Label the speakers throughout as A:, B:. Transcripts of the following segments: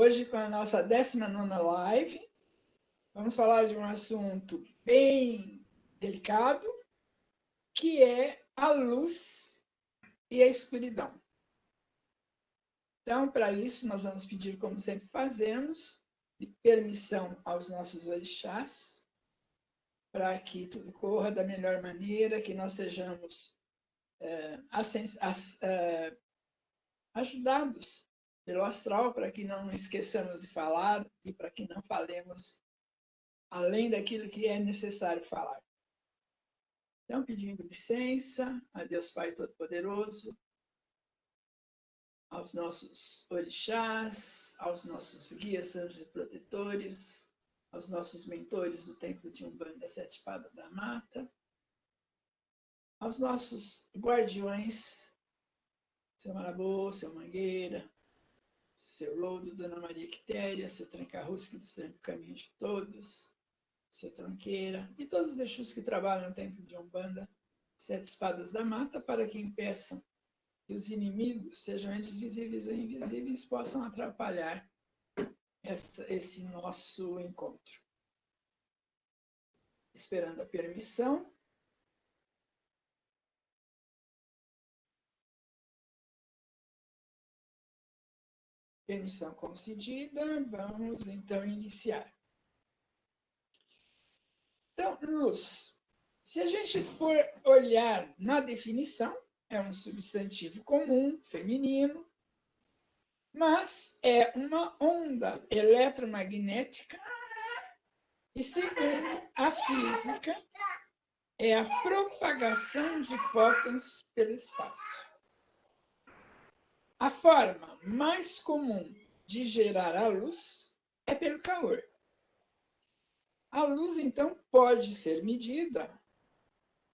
A: Hoje, com a nossa 19ª live, vamos falar de um assunto bem delicado, que é a luz e a escuridão. Então, para isso, nós vamos pedir, como sempre fazemos, permissão aos nossos orixás, para que tudo corra da melhor maneira, que nós sejamos ajudados pelo astral, para que não esqueçamos de falar e para que não falemos além daquilo que é necessário falar. Então, pedindo licença a Deus Pai Todo-Poderoso, aos nossos orixás, aos nossos guias, anjos e protetores, aos nossos mentores do Templo de Umbanda Sete Espadas da Mata, aos nossos guardiões, seu Marabô, seu Mangueira, seu Lodo, Dona Maria Quitéria, seu Tranca-Rosca, que destranca o caminho de todos, seu Tronqueira, e todos os Exus que trabalham no Templo de Umbanda Sete Espadas da Mata, para que impeçam que os inimigos, sejam eles visíveis ou invisíveis, possam atrapalhar esse nosso encontro. Esperando a permissão. Permissão concedida, vamos então iniciar. Então, luz. Se a gente for olhar na definição, é um substantivo comum, feminino, mas é uma onda eletromagnética e, segundo a física, é a propagação de fótons pelo espaço. A forma mais comum de gerar a luz é pelo calor. A luz, então, pode ser medida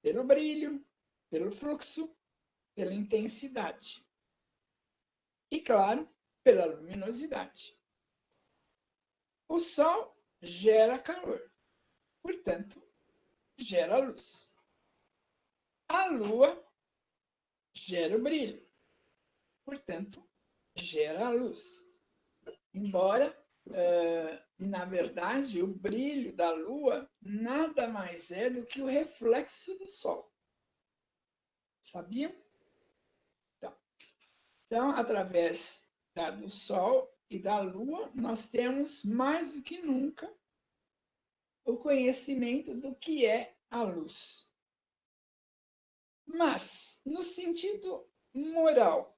A: pelo brilho, pelo fluxo, pela intensidade. E, claro, pela luminosidade. O Sol gera calor, portanto, gera luz. A Lua gera o brilho, portanto, gera a luz. Embora, na verdade, o brilho da Lua nada mais é do que o reflexo do Sol. Sabiam? Então, através do Sol e da Lua, nós temos mais do que nunca o conhecimento do que é a luz. Mas, no sentido moral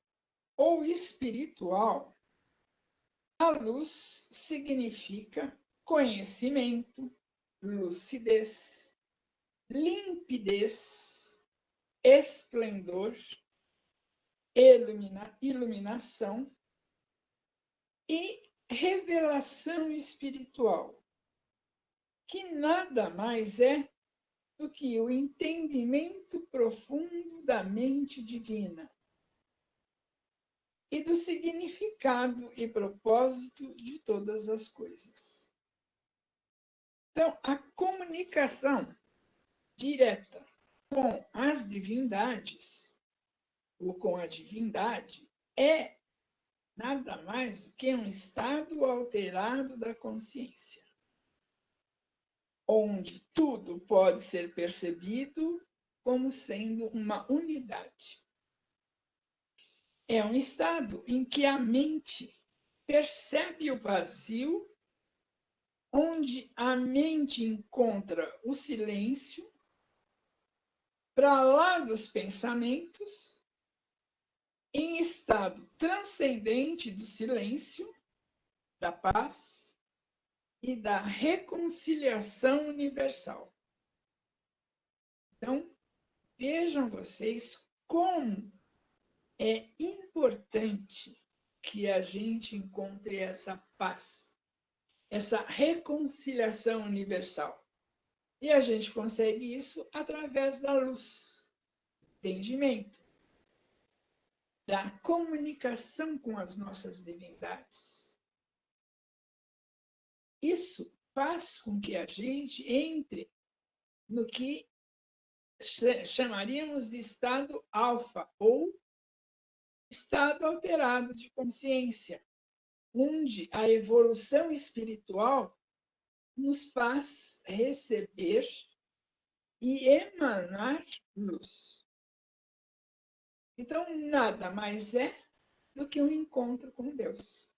A: ou espiritual, a luz significa conhecimento, lucidez, limpidez, esplendor, iluminação e revelação espiritual, que nada mais é do que o entendimento profundo da mente divina e do significado e propósito de todas as coisas. Então, a comunicação direta com as divindades, ou com a divindade, é nada mais do que um estado alterado da consciência, onde tudo pode ser percebido como sendo uma unidade. É um estado em que a mente percebe o vazio, onde a mente encontra o silêncio, para lá dos pensamentos, em estado transcendente do silêncio, da paz e da reconciliação universal. Então, vejam vocês como é importante que a gente encontre essa paz, essa reconciliação universal. E a gente consegue isso através da luz, entendimento, da comunicação com as nossas divindades. Isso faz com que a gente entre no que chamaríamos de estado alfa, ou estado alterado de consciência, onde a evolução espiritual nos faz receber e emanar luz. Então, nada mais é do que um encontro com Deus.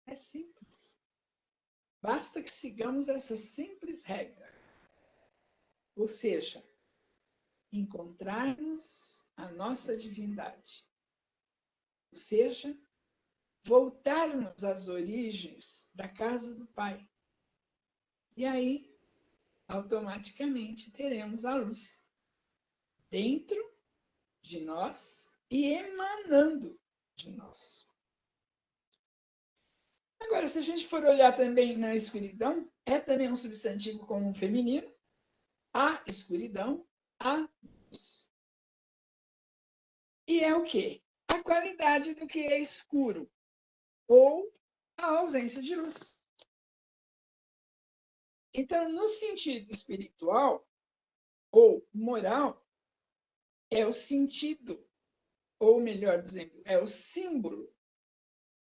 A: É simples. Basta que sigamos essa simples regra. Ou seja, encontrarmos a nossa divindade. Ou seja, voltarmos às origens da casa do Pai. E aí, automaticamente, teremos a luz dentro de nós e emanando de nós. Agora, se a gente for olhar também na escuridão, é também um substantivo comum feminino, a escuridão, a luz. E é o quê? A qualidade do que é escuro, ou a ausência de luz. Então, no sentido espiritual ou moral, é o sentido, ou melhor dizendo, é o símbolo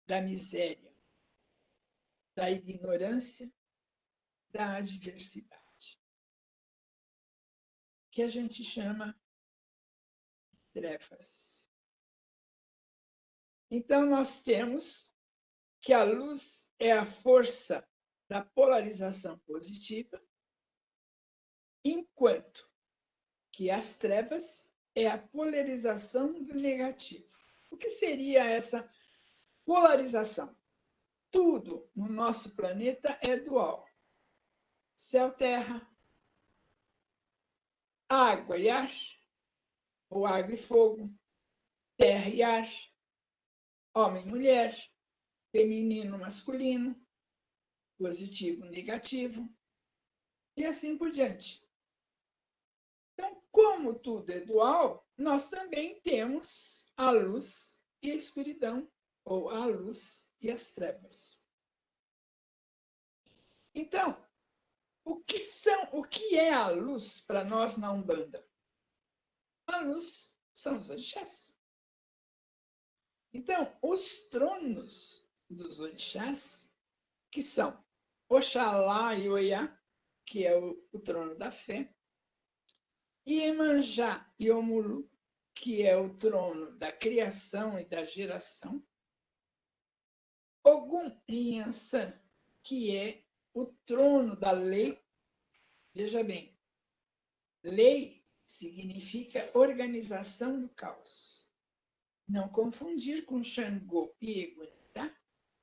A: da miséria, da ignorância, da adversidade, que a gente chama de trevas. Então, nós temos que a luz é a força da polarização positiva, enquanto que as trevas é a polarização do negativo. O que seria essa polarização? Tudo no nosso planeta é dual. Céu, terra, água e ar, ou água e fogo, terra e ar, homem e mulher, feminino, masculino, positivo, negativo, e assim por diante. Então, como tudo é dual, nós também temos a luz e a escuridão, ou a luz e as trevas. Então, o que é a luz para nós na Umbanda? A luz são os orixás. Então, os tronos dos orixás, que são Oxalá e Oiá, que é o trono da fé, Iemanjá e Omulu, que é o trono da criação e da geração, Ogum e Yansan, que é o trono da lei. Veja bem, lei significa organização do caos. Não confundir com Xangô e Egunitá,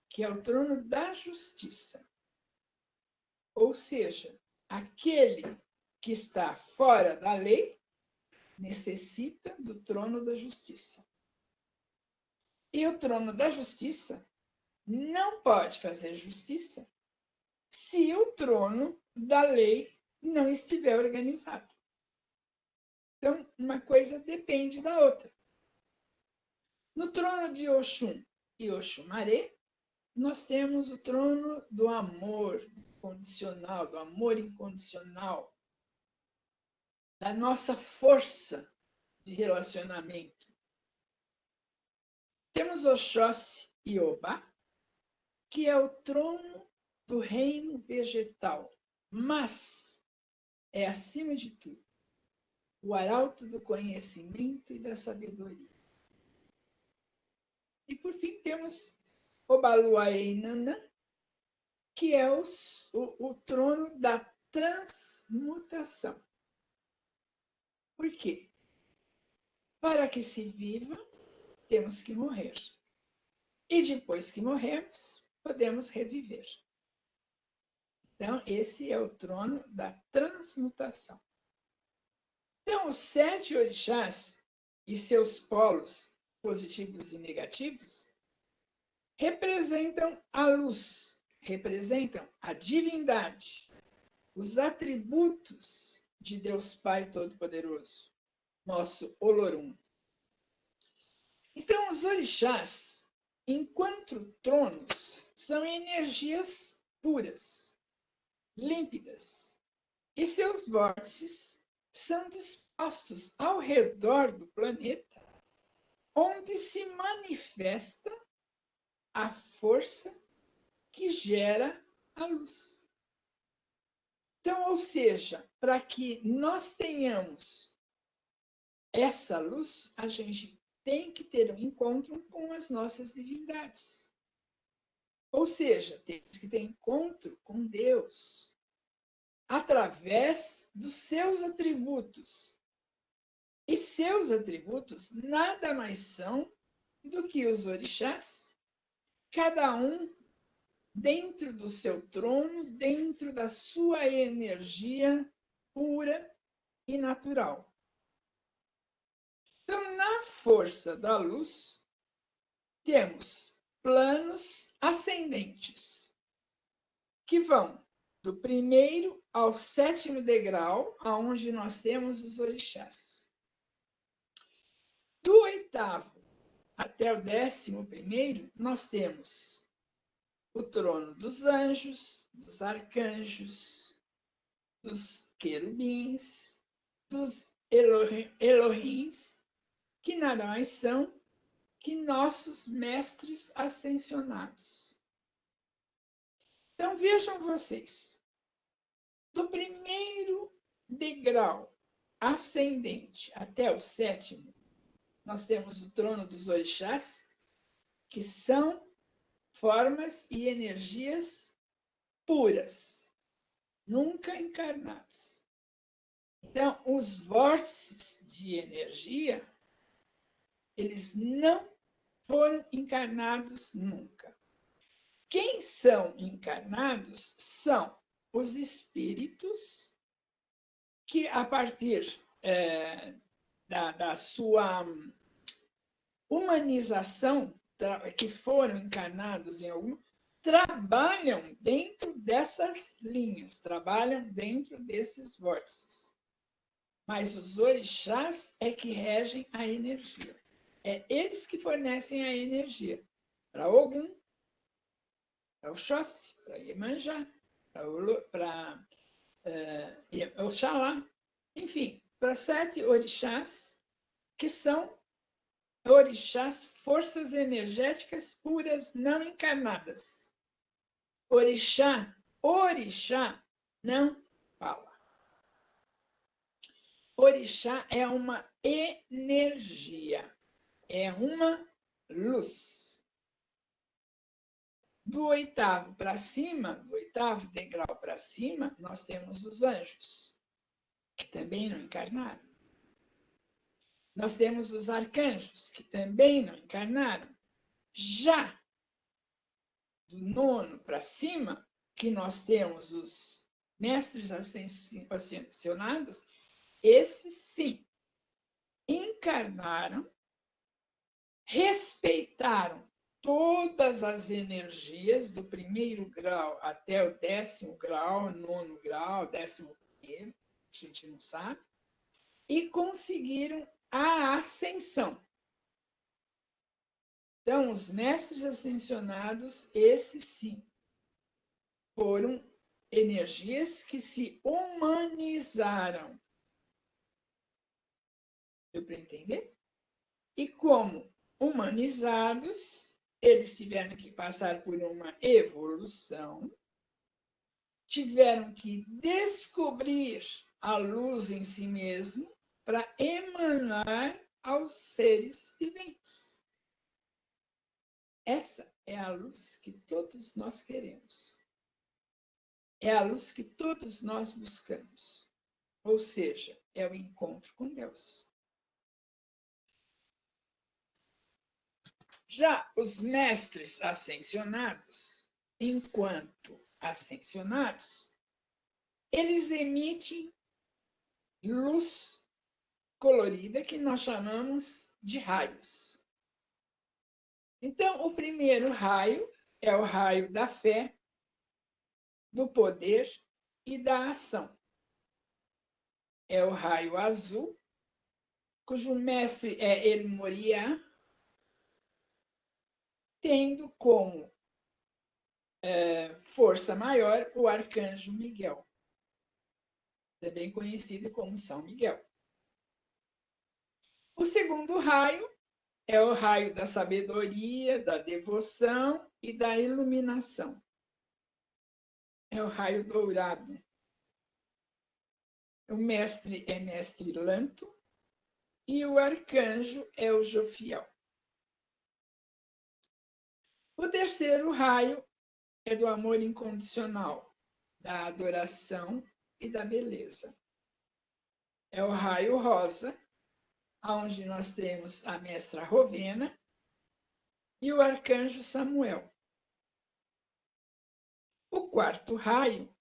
A: que é o trono da justiça. Ou seja, aquele que está fora da lei necessita do trono da justiça. E o trono da justiça não pode fazer justiça se o trono da lei não estiver organizado. Então, uma coisa depende da outra. No trono de Oxum e Oxumaré, nós temos o trono do amor condicional, do amor incondicional, da nossa força de relacionamento. Temos Oxóssi e Obá, que é o trono do reino vegetal, mas é, acima de tudo, o arauto do conhecimento e da sabedoria. E, por fim, temos Obaluaê e Nanã, que é o trono da transmutação. Por quê? Para que se viva, temos que morrer. E depois que morremos, podemos reviver. Então, esse é o trono da transmutação. Então, os 7 orixás e seus polos positivos e negativos representam a luz, representam a divindade, os atributos de Deus Pai Todo-Poderoso, nosso Olorum. Então, os orixás, enquanto tronos, são energias puras, límpidas, e seus vórtices são dispostos ao redor do planeta, onde se manifesta a força que gera a luz. Então, ou seja, para que nós tenhamos essa luz, a gente tem que ter um encontro com as nossas divindades. Ou seja, temos que ter encontro com Deus através dos seus atributos. E seus atributos nada mais são do que os orixás, cada um dentro do seu trono, dentro da sua energia pura e natural. Então, na força da luz, temos planos ascendentes, que vão do primeiro ao 7º degrau, aonde nós temos os orixás. Do 8º até o 11º, nós temos o trono dos anjos, dos arcanjos, dos querubins, dos Elohims, que nada mais são que nossos mestres ascensionados. Então, vejam vocês, do primeiro degrau ascendente até o 7º, nós temos o trono dos orixás, que são formas e energias puras, nunca encarnados. Então, os vórtices de energia, eles não foram encarnados nunca. Quem são encarnados são os espíritos que, a partir da sua humanização, que foram encarnados em algum, trabalham dentro dessas linhas, trabalham dentro desses vórtices. Mas os orixás é que regem a energia. É eles que fornecem a energia para Ogum, para Oxóssi, para Iemanjá, para Oxalá, enfim, para 7 orixás, que são orixás, forças energéticas puras, não encarnadas. Orixá não fala. Orixá é uma energia, é uma luz. Do 8º para cima, do 8º degrau para cima, nós temos os anjos, que também não encarnaram. Nós temos os arcanjos, que também não encarnaram. Já do 9º para cima, que nós temos os mestres ascensionados, esses sim encarnaram, respeitaram todas as energias do 1º grau até o 10º grau, 9º grau, 11º, a gente não sabe, e conseguiram a ascensão. Então, os mestres ascensionados, esses sim, foram energias que se humanizaram. Deu para entender? E como humanizados, eles tiveram que passar por uma evolução, tiveram que descobrir a luz em si mesmo para emanar aos seres viventes. Essa é a luz que todos nós queremos. É a luz que todos nós buscamos. Ou seja, é o encontro com Deus. Já os mestres ascensionados, enquanto ascensionados, eles emitem luz colorida que nós chamamos de raios. Então, o primeiro raio é o raio da fé, do poder e da ação. É o raio azul, cujo mestre é El Moriá, tendo como força maior o arcanjo Miguel, também conhecido como São Miguel. O segundo raio É o raio da sabedoria, da devoção e da iluminação. É o raio dourado. O mestre é mestre Lanto e o arcanjo é o Jofiel. O terceiro raio é do amor incondicional, da adoração e da beleza. É o raio rosa, onde nós temos a mestra Rovena e o arcanjo Samuel. O quarto raio,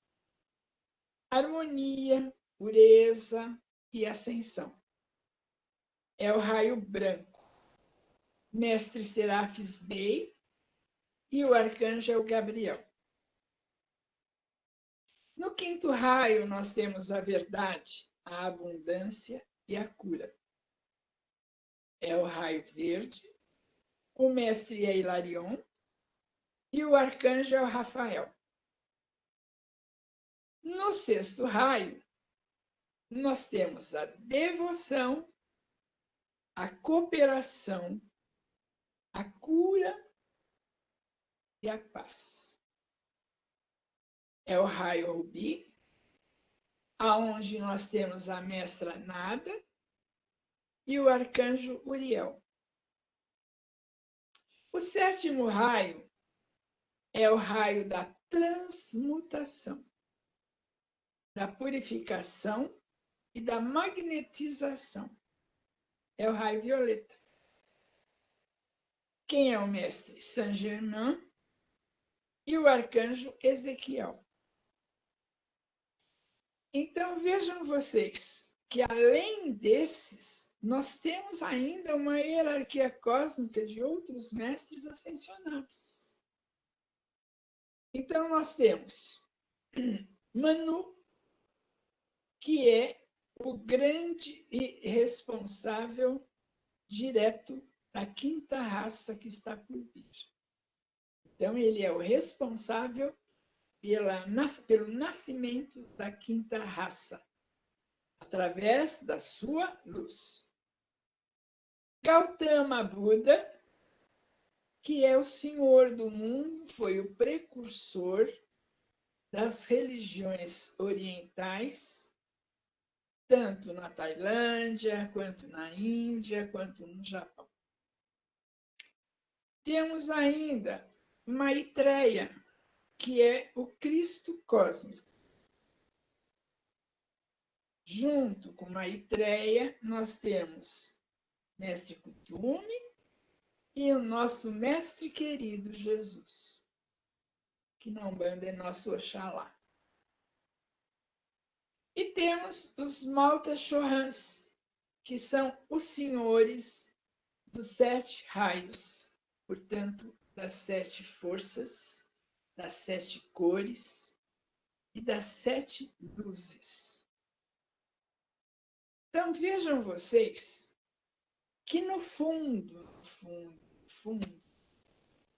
A: harmonia, pureza e ascensão. É o raio branco, mestre Serafis Bey e o arcanjo é o Gabriel. No quinto raio, nós temos a verdade, a abundância e a cura. É o raio verde, o mestre é Hilarion e o arcanjo é o Rafael. No sexto raio, nós temos a devoção, a cooperação, a cura e a paz. É o raio rubi, aonde nós temos a mestra Nada e o arcanjo Uriel. O sétimo raio é o raio da transmutação, da purificação e da magnetização. É o raio violeta. Quem é o mestre? Saint-Germain e o arcanjo Ezequiel. Então vejam vocês que além desses, nós temos ainda uma hierarquia cósmica de outros mestres ascensionados. Então nós temos Manu, que é o grande e responsável direto da quinta raça que está por vir. Então ele é o responsável pelo nascimento da quinta raça, através da sua luz. Gautama Buda, que é o senhor do mundo, foi o precursor das religiões orientais, tanto na Tailândia, quanto na Índia, quanto no Japão. Temos ainda Maitreya, que é o Cristo cósmico. Junto com Maitreya, nós temos Mestre Kuthumi e o nosso mestre querido Jesus, que na Umbanda é nosso Oxalá. E temos os Malta Chohans, que são os senhores dos 7 raios, portanto, das 7 forças, das 7 cores e das 7 luzes. Então vejam vocês que no fundo,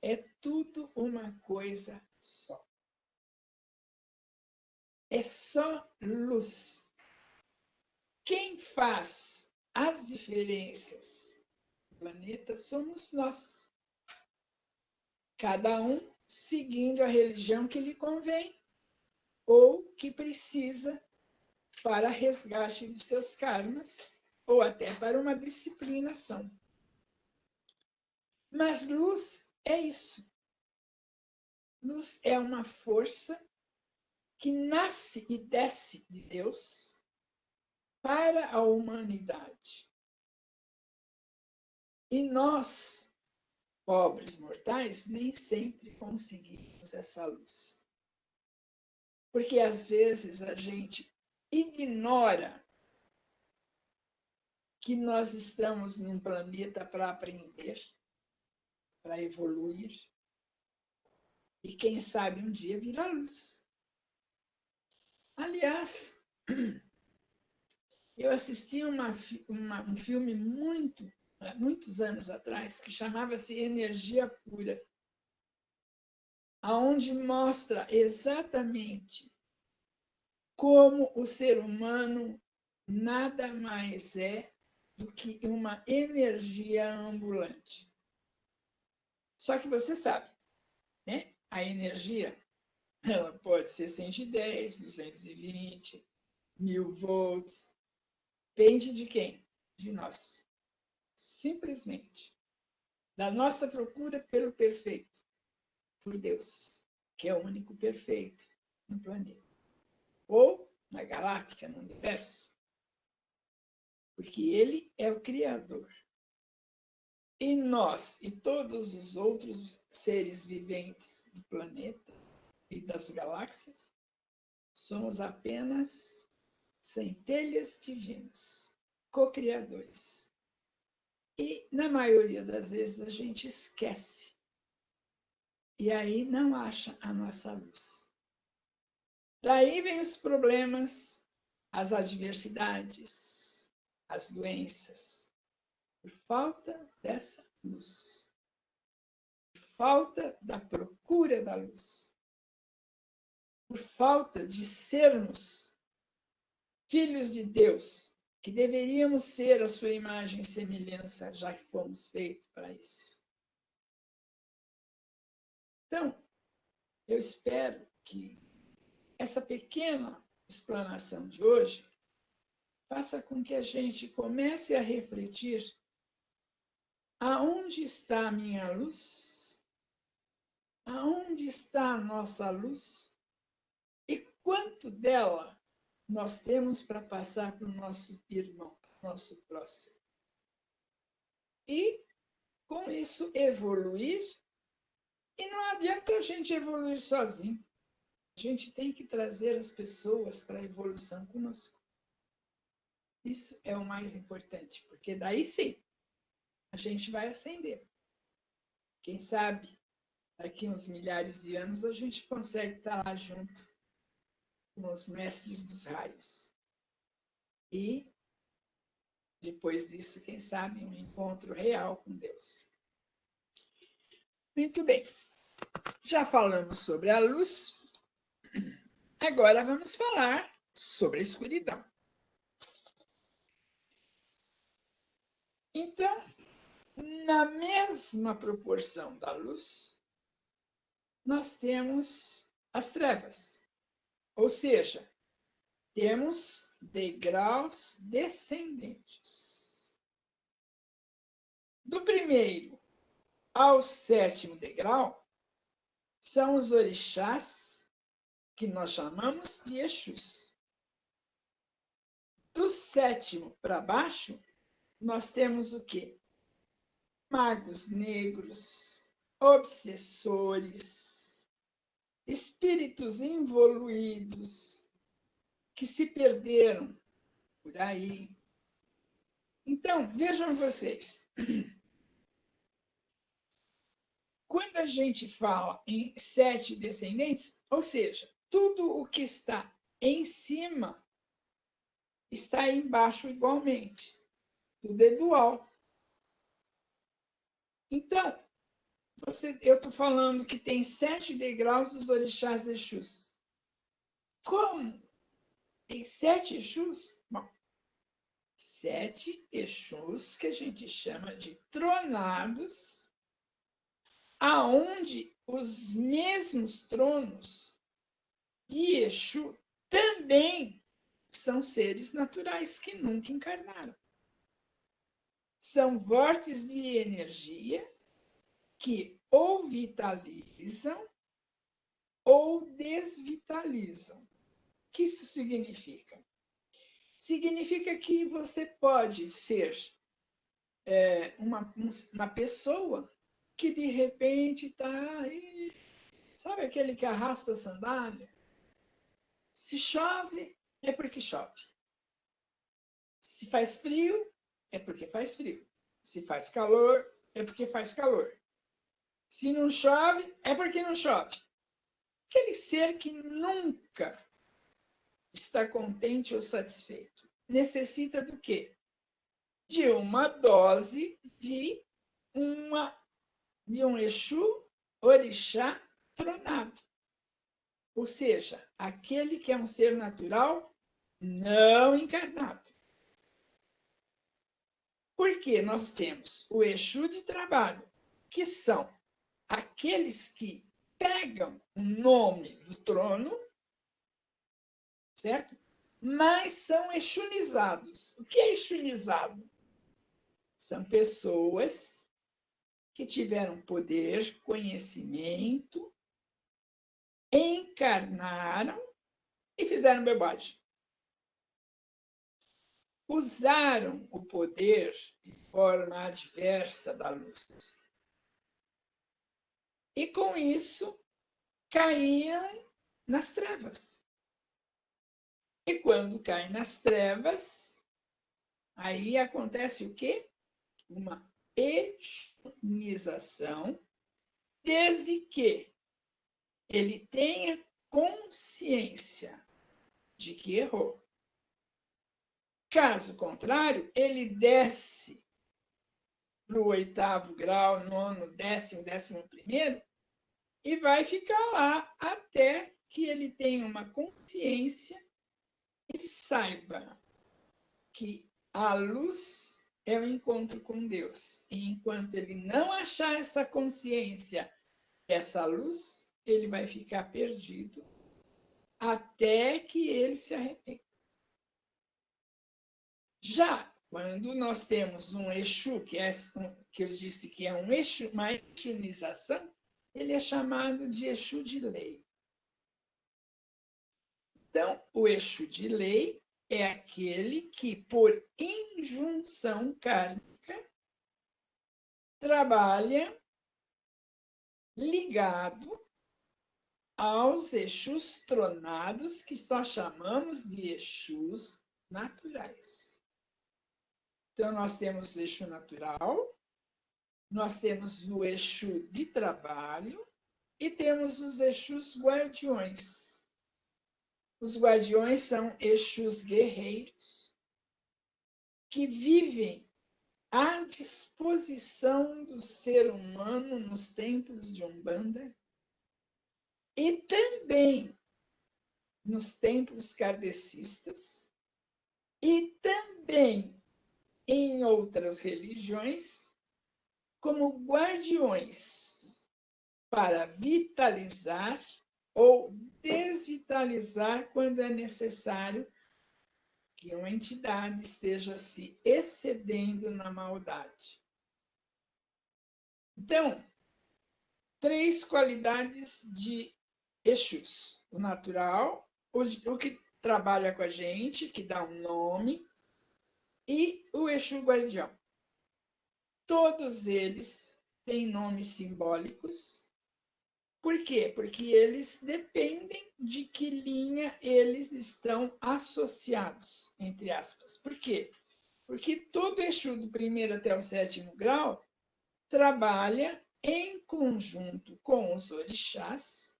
A: é tudo uma coisa só. É só luz. Quem faz as diferenças no planeta somos nós. Cada um seguindo a religião que lhe convém ou que precisa para resgate de seus karmas ou até para uma disciplinação. Mas luz é isso. Luz é uma força que nasce e desce de Deus para a humanidade. E nós, pobres mortais, nem sempre conseguimos essa luz. Porque às vezes a gente ignora que nós estamos num planeta para aprender, para evoluir, e quem sabe um dia virar luz. Aliás, eu assisti um filme muitos anos atrás que chamava-se Energia Pura, aonde mostra exatamente como o ser humano nada mais é do que uma energia ambulante. Só que você sabe, né? A energia, ela pode ser 110, 220, 1000 volts. Depende de quem? De nós. Simplesmente. Da nossa procura pelo perfeito, por Deus, que é o único perfeito no planeta. Ou na galáxia, no universo. Porque ele é o Criador. E nós e todos os outros seres viventes do planeta e das galáxias somos apenas centelhas divinas, co-criadores. E, na maioria das vezes, a gente esquece. E aí não acha a nossa luz. Daí vem os problemas, as adversidades, as doenças, por falta dessa luz. Por falta da procura da luz. Por falta de sermos filhos de Deus, que deveríamos ser a sua imagem e semelhança, já que fomos feitos para isso. Então, eu espero que essa pequena explanação de hoje faça com que a gente comece a refletir aonde está a minha luz, aonde está a nossa luz e quanto dela nós temos para passar para o nosso irmão, nosso próximo. E, com isso, evoluir. E não adianta a gente evoluir sozinho. A gente tem que trazer as pessoas para a evolução conosco. Isso é o mais importante, porque daí sim, a gente vai ascender. Quem sabe, daqui uns milhares de anos, a gente consegue estar lá junto com os mestres dos raios. E, depois disso, quem sabe, um encontro real com Deus. Muito bem. Já falamos sobre a luz. Agora vamos falar sobre a escuridão. Então, na mesma proporção da luz, nós temos as trevas. Ou seja, temos degraus descendentes. Do primeiro ao 7º degrau, são os orixás, que nós chamamos de Exus. Do 7º para baixo, nós temos o quê? Magos negros, obsessores, espíritos involuídos, que se perderam por aí. Então, vejam vocês. Quando a gente fala em 7 descendentes, ou seja, tudo o que está em cima está embaixo igualmente. Tudo é dual. Então, eu estou falando que tem 7 degraus dos orixás Exus. Como? Tem 7 Exus? Bom, 7 Exus que a gente chama de tronados, aonde os mesmos tronos de Exu também são seres naturais que nunca encarnaram. São vórtices de energia que ou vitalizam ou desvitalizam. O que isso significa? Significa que você pode ser uma pessoa que de repente está aí, sabe aquele que arrasta a sandália? Se chove, é porque chove. Se faz frio, é porque faz frio. Se faz calor, é porque faz calor. Se não chove, é porque não chove. Aquele ser que nunca está contente ou satisfeito necessita do quê? De uma dose de um Exu, orixá, tronado. Ou seja, aquele que é um ser natural não encarnado. Porque nós temos o Exu de trabalho, que são aqueles que pegam o nome do trono, certo? Mas são exunizados. O que é exunizado? São pessoas que tiveram poder, conhecimento, encarnaram e fizeram bobagem. Usaram o poder de forma adversa da luz. E com isso caíam nas trevas. E quando caem nas trevas, aí acontece o quê? Uma exunização, desde que ele tenha consciência de que errou. Caso contrário, ele desce para o 8º grau, 9º, 10º, 11º, e vai ficar lá até que ele tenha uma consciência e saiba que a luz é o encontro com Deus. E enquanto ele não achar essa consciência, essa luz, ele vai ficar perdido até que ele se arrependa. Já quando nós temos um Exu, que eu disse que é um Exu, uma exunização, ele é chamado de Exu de lei. Então, o Exu de lei é aquele que, por injunção kármica, trabalha ligado aos Exus tronados, que só chamamos de Exus naturais. Então, nós temos o Exu natural, nós temos o Exu de trabalho e temos os Exus guardiões. Os guardiões são Exus guerreiros que vivem à disposição do ser humano nos templos de Umbanda e também nos templos kardecistas e também em outras religiões como guardiões para vitalizar ou desvitalizar quando é necessário que uma entidade esteja se excedendo na maldade. Então, 3 qualidades de Exus: o natural, o que trabalha com a gente, que dá um nome, e o Exu guardião. Todos eles têm nomes simbólicos. Por quê? Porque eles dependem de que linha eles estão associados, entre aspas. Por quê? Porque todo Exu do 1º até o 7º grau trabalha em conjunto com os orixás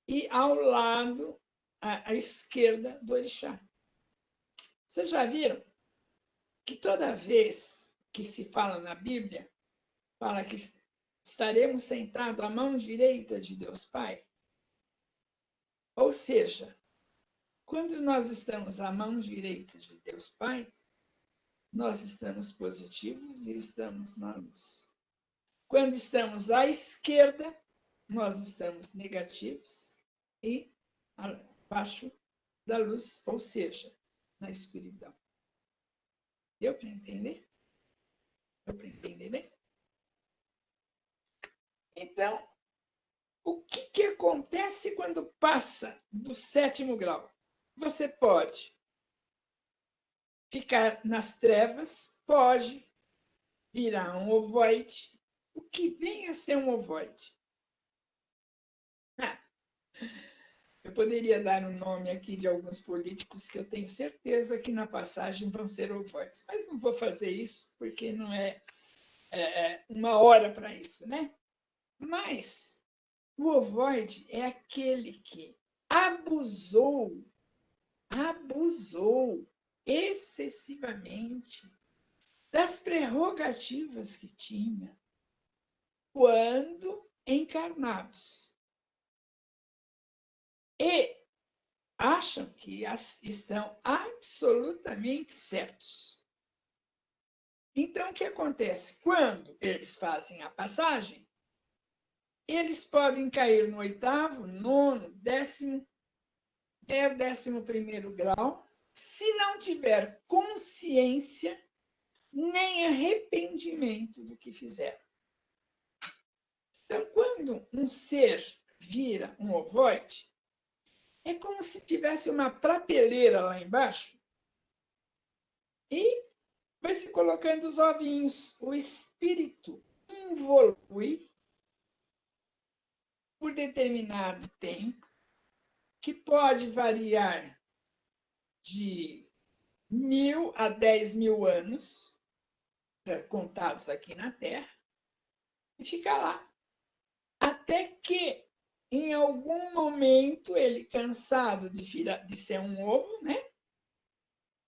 A: e ao lado, à esquerda do orixá. Vocês já viram que toda vez que se fala na Bíblia, fala que estaremos sentados à mão direita de Deus Pai? Ou seja, quando nós estamos à mão direita de Deus Pai, nós estamos positivos e estamos na luz. Quando estamos à esquerda, nós estamos negativos e abaixo da luz, ou seja, na escuridão. Deu para entender? Deu para entender bem? Então, o que acontece quando passa do 7º grau? Você pode ficar nas trevas, pode virar um ovoide. O que vem a ser um ovoide? Eu poderia dar um nome aqui de alguns políticos que eu tenho certeza que na passagem vão ser ovoides, mas não vou fazer isso porque não é uma hora para isso, né? Mas o ovoide é aquele que abusou excessivamente das prerrogativas que tinha quando encarnados. E acham que estão absolutamente certos. Então, o que acontece? Quando eles fazem a passagem, eles podem cair no 8º, 9º, 10º, até o 11º grau, se não tiver consciência nem arrependimento do que fizeram. Então, quando um ser vira um ovoide, é como se tivesse uma prateleira lá embaixo e vai se colocando os ovinhos. O espírito evolui por determinado tempo, que pode variar de 1.000 a 10.000 anos, contados aqui na Terra, e fica lá. Até que, em algum momento, ele, cansado de ser um ovo, né?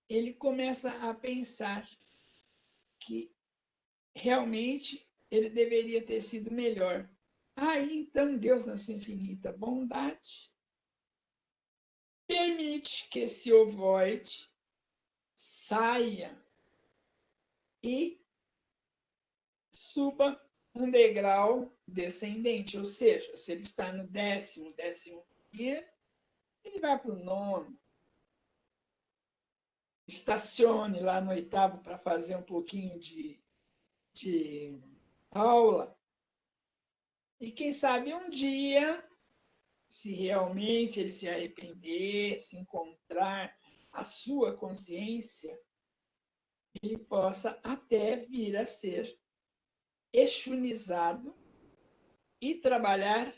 A: Ele começa a pensar que realmente ele deveria ter sido melhor. Aí, então, Deus, na sua infinita bondade, permite que esse ovoide saia e suba um degrau descendente, ou seja, se ele está no 10º, 11º, ele vai para o 9º, estacione lá no 8º para fazer um pouquinho de aula, e quem sabe um dia, se realmente ele se arrepender, se encontrar a sua consciência, ele possa até vir a ser exunizado e trabalhar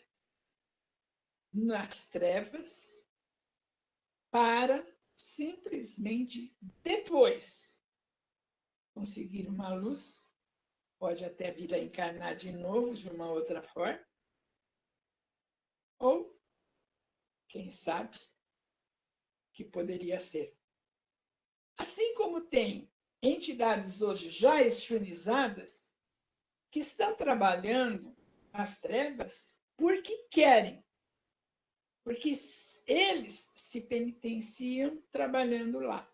A: nas trevas para simplesmente depois conseguir uma luz, pode até vir a encarnar de novo de uma outra forma, ou, quem sabe, que poderia ser. Assim como tem entidades hoje já extremizadas que estão trabalhando as trevas porque querem, porque eles se penitenciam trabalhando lá.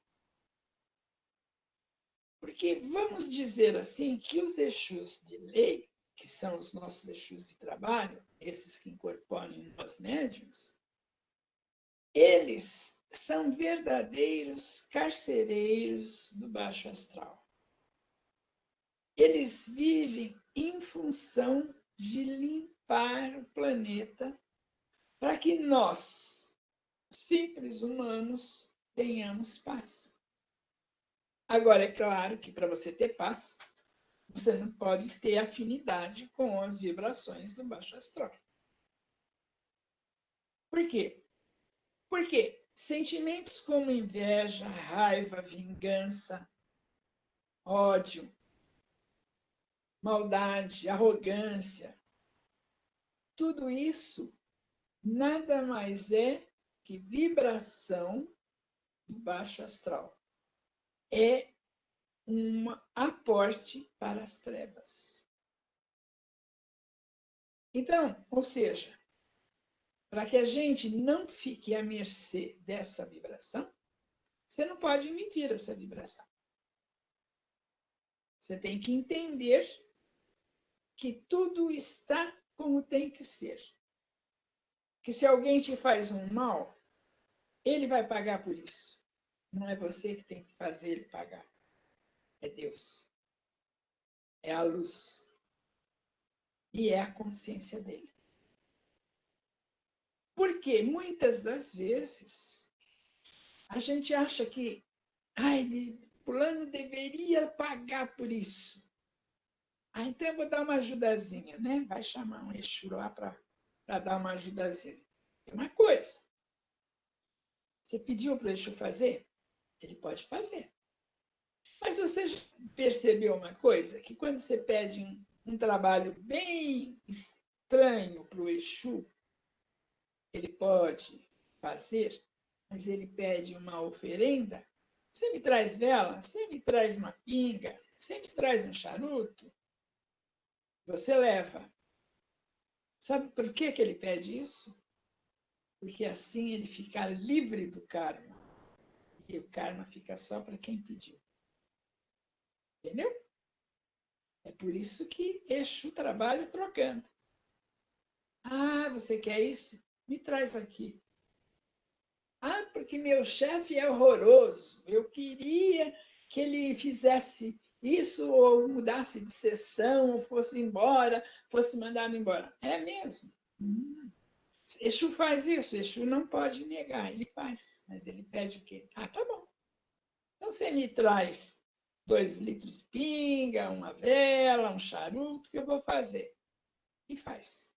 A: Porque vamos dizer assim que os Exus de lei, que são os nossos Exus de trabalho, esses que incorporam em nós médiuns, eles são verdadeiros carcereiros do baixo astral. Eles vivem em função de limpar o planeta para que nós, simples humanos, tenhamos paz. Agora, é claro que para você ter paz, você não pode ter afinidade com as vibrações do baixo astral. Por quê? Porque sentimentos como inveja, raiva, vingança, ódio, maldade, arrogância, tudo isso nada mais é que vibração do baixo astral. É um aporte para as trevas. Então, ou seja, para que a gente não fique à mercê dessa vibração, você não pode emitir essa vibração. Você tem que entender que tudo está como tem que ser. Que se alguém te faz um mal, ele vai pagar por isso. Não é você que tem que fazer ele pagar. É Deus. É a luz. E é a consciência dele. Porque muitas das vezes a gente acha que fulano deveria pagar por isso. Então eu vou dar uma ajudazinha, né? Vai chamar um Exu lá para dar uma ajudazinha. É uma coisa. Você pediu para o Exu fazer? Ele pode fazer. Mas você percebeu uma coisa? Que quando você pede um trabalho bem estranho para o Exu, ele pode fazer, mas ele pede uma oferenda. Você me traz vela? Você me traz uma pinga? Você me traz um charuto? Você leva. Sabe por que ele pede isso? Porque assim ele fica livre do karma. E o karma fica só para quem pediu. Entendeu? É por isso que Exu trabalha trocando. Ah, você quer isso? Me traz aqui. Ah, porque meu chefe é horroroso. Eu queria que ele fizesse isso, ou mudasse de sessão, ou fosse embora, fosse mandado embora. É mesmo. Exu faz isso, Exu não pode negar, ele faz. Mas ele pede o quê? Ah, tá bom. Então você me traz 2 litros de pinga, uma vela, um charuto, que eu vou fazer. E faz.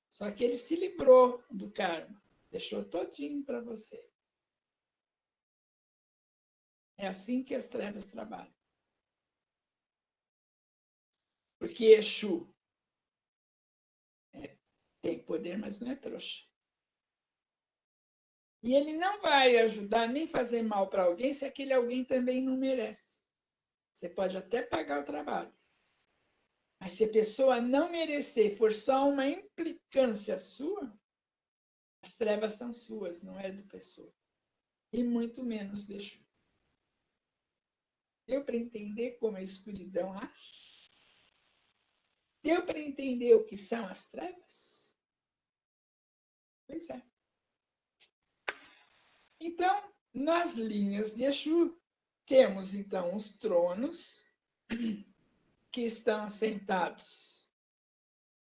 A: Só que ele se livrou do karma, deixou todinho para você. É assim que as trevas trabalham. Porque Exu tem poder, mas não é trouxa. E ele não vai ajudar nem fazer mal para alguém se aquele alguém também não merece. Você pode até pagar o trabalho. Mas se a pessoa não merecer, for só uma implicância sua, as trevas são suas, não é do pessoa. E muito menos do Exu. Deu para entender como a escuridão age? Deu para entender o que são as trevas? Pois é. Então, nas linhas de Exu, temos então os tronos que estão assentados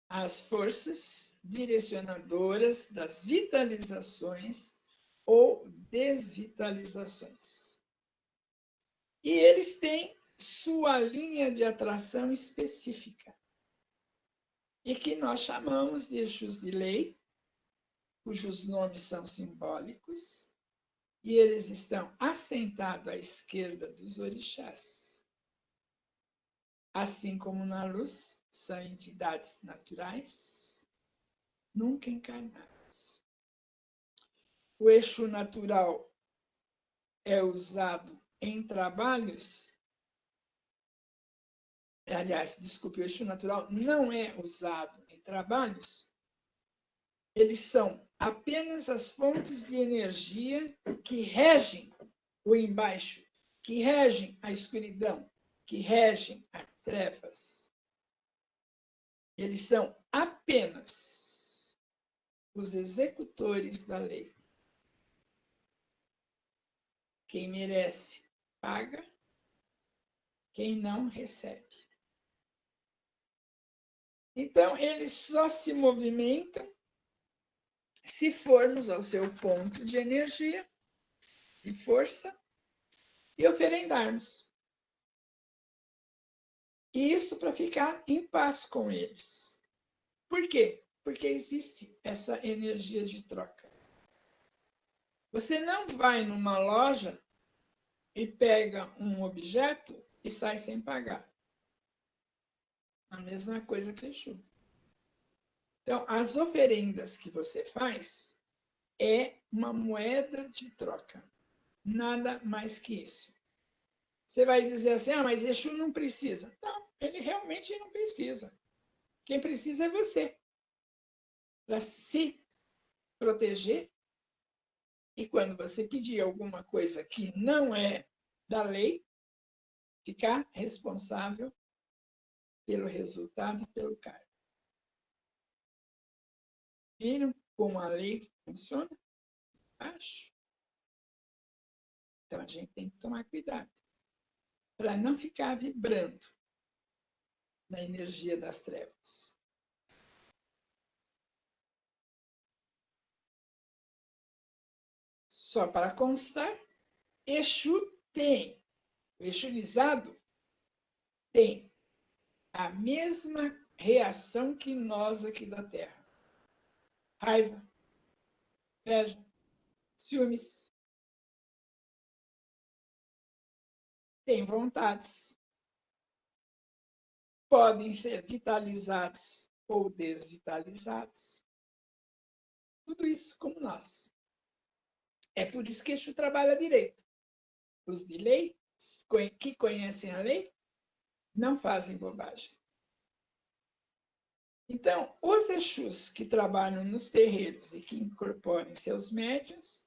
A: às forças direcionadoras das vitalizações ou desvitalizações. E eles têm sua linha de atração específica, e que nós chamamos de Exus de lei, cujos nomes são simbólicos, e eles estão assentados à esquerda dos orixás. Assim como na luz, são entidades naturais, nunca encarnadas. O Exu natural é usado em trabalhos. Aliás, desculpe, o Exu natural não é usado em trabalhos. Eles são apenas as fontes de energia que regem o embaixo, que regem a escuridão, que regem as trevas. Eles são apenas os executores da lei. Quem merece, paga. Quem não, recebe. Então, eles só se movimentam se formos ao seu ponto de energia, de força, e oferendarmos. E isso para ficar em paz com eles. Por quê? Porque existe essa energia de troca. Você não vai numa loja e pega um objeto e sai sem pagar. A mesma coisa que Exu. Então, as oferendas que você faz é uma moeda de troca. Nada mais que isso. Você vai dizer assim, mas Exu não precisa. Não, ele realmente não precisa. Quem precisa é você. Para se proteger. E quando você pedir alguma coisa que não é da lei, ficar responsável pelo resultado e pelo karma. Viram como a lei funciona? Acho. Então a gente tem que tomar cuidado para não ficar vibrando na energia das trevas. Só para constar, Exu tem, o exunizado tem a mesma reação que nós aqui da Terra. Raiva, inveja, ciúmes. Tem vontades. Podem ser vitalizados ou desvitalizados. Tudo isso como nós. É por isso que Exu trabalha direito. Os de lei, que conhecem a lei, não fazem bobagem. Então, os Exus que trabalham nos terreiros e que incorporam seus médiuns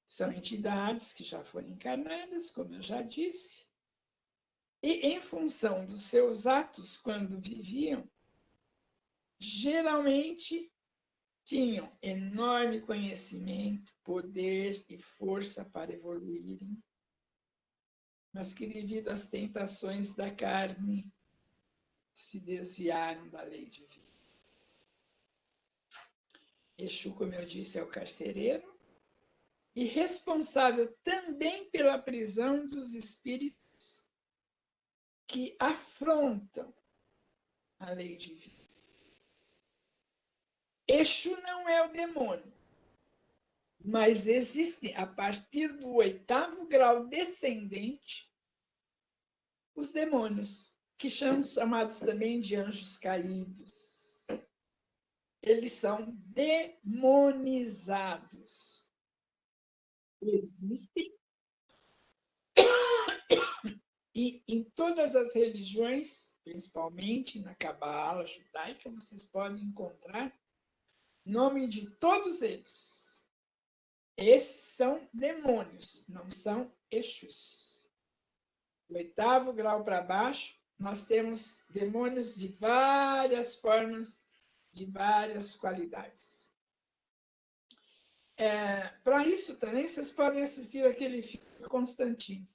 A: são entidades que já foram encarnadas, como eu já disse, E, em função dos seus atos, quando viviam, geralmente tinham enorme conhecimento, poder e força para evoluírem, mas que, devido às tentações da carne, se desviaram da lei divina. Exu, como eu disse, é o carcereiro e responsável também pela prisão dos espíritos que afrontam a lei divina. Exu não é o demônio, mas existem, a partir do 8º grau descendente, os demônios, que são chamados também de anjos caídos. Eles são demonizados. Existem e em todas as religiões, principalmente na Cabala judaica, vocês podem encontrar nome de todos eles. Esses são demônios, não são Exus. Do 8º grau para baixo, nós temos demônios de várias formas, de várias qualidades. Para isso também, vocês podem assistir aquele filme Constantino.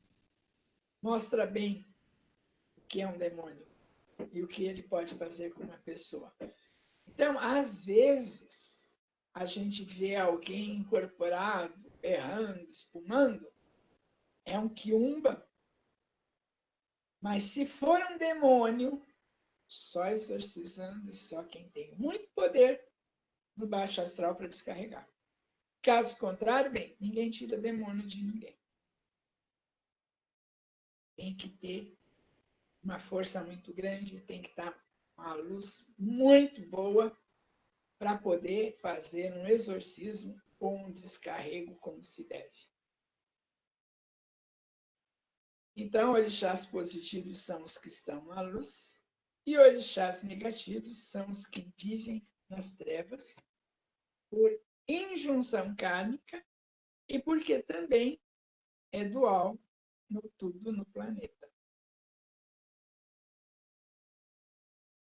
A: Mostra bem o que é um demônio e o que ele pode fazer com uma pessoa. Então, às vezes, a gente vê alguém incorporado, errando, espumando, é um quiumba. Mas se for um demônio, só exorcizando, só quem tem muito poder no baixo astral para descarregar. Caso contrário, bem, ninguém tira demônio de ninguém. Tem que ter uma força muito grande, tem que estar uma luz muito boa para poder fazer um exorcismo ou um descarrego como se deve. Então, orixás positivos são os que estão na luz e orixás negativos são os que vivem nas trevas por injunção kármica e porque também é dual no tudo no planeta.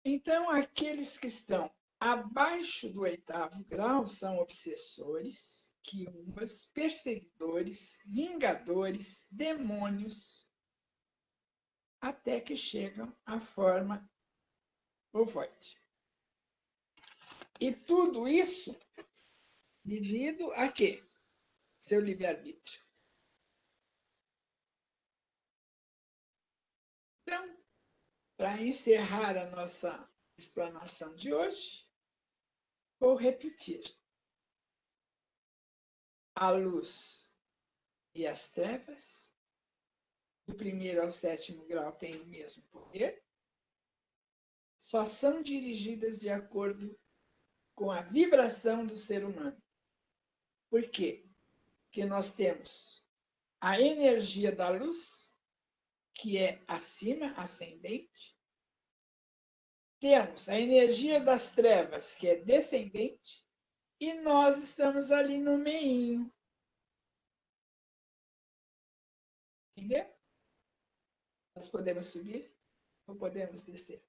A: Então, aqueles que estão abaixo do 8º grau são obsessores, quiumbas, perseguidores, vingadores, demônios, até que chegam à forma ovoide. E tudo isso devido a quê? Seu livre-arbítrio. Então, para encerrar a nossa explanação de hoje, vou repetir. A luz e as trevas, do 1º ao 7º grau, têm o mesmo poder, só são dirigidas de acordo com a vibração do ser humano. Por quê? Porque nós temos a energia da luz, que é acima, ascendente, temos a energia das trevas, que é descendente, e nós estamos ali no meinho. Entendeu? Nós podemos subir ou podemos descer.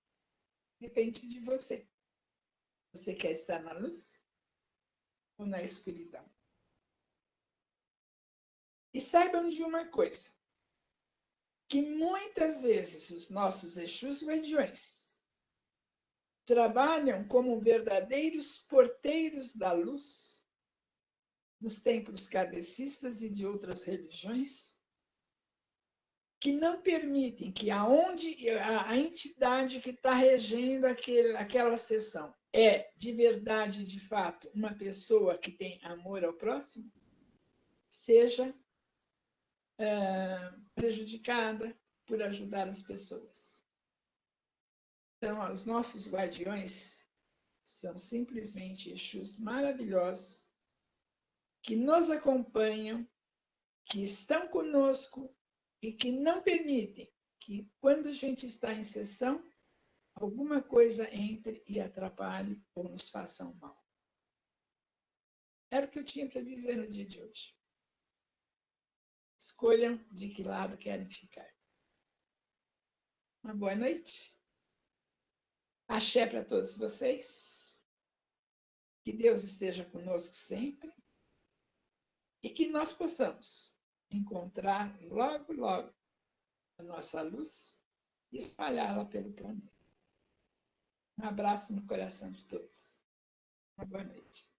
A: Depende de você. Você quer estar na luz ou na escuridão? E saibam de uma coisa, que muitas vezes os nossos Exus guardiões trabalham como verdadeiros porteiros da luz nos templos kardecistas e de outras religiões, que não permitem que aonde a entidade que está regendo aquela sessão é de verdade, de fato, uma pessoa que tem amor ao próximo, seja prejudicada por ajudar as pessoas. Então, os nossos guardiões são simplesmente Exus maravilhosos que nos acompanham, que estão conosco e que não permitem que, quando a gente está em sessão, alguma coisa entre e atrapalhe ou nos faça mal. Era o que eu tinha para dizer no dia de hoje. Escolham de que lado querem ficar. Uma boa noite. Axé para todos vocês. Que Deus esteja conosco sempre. E que nós possamos encontrar logo, logo a nossa luz e espalhá-la pelo planeta. Um abraço no coração de todos. Uma boa noite.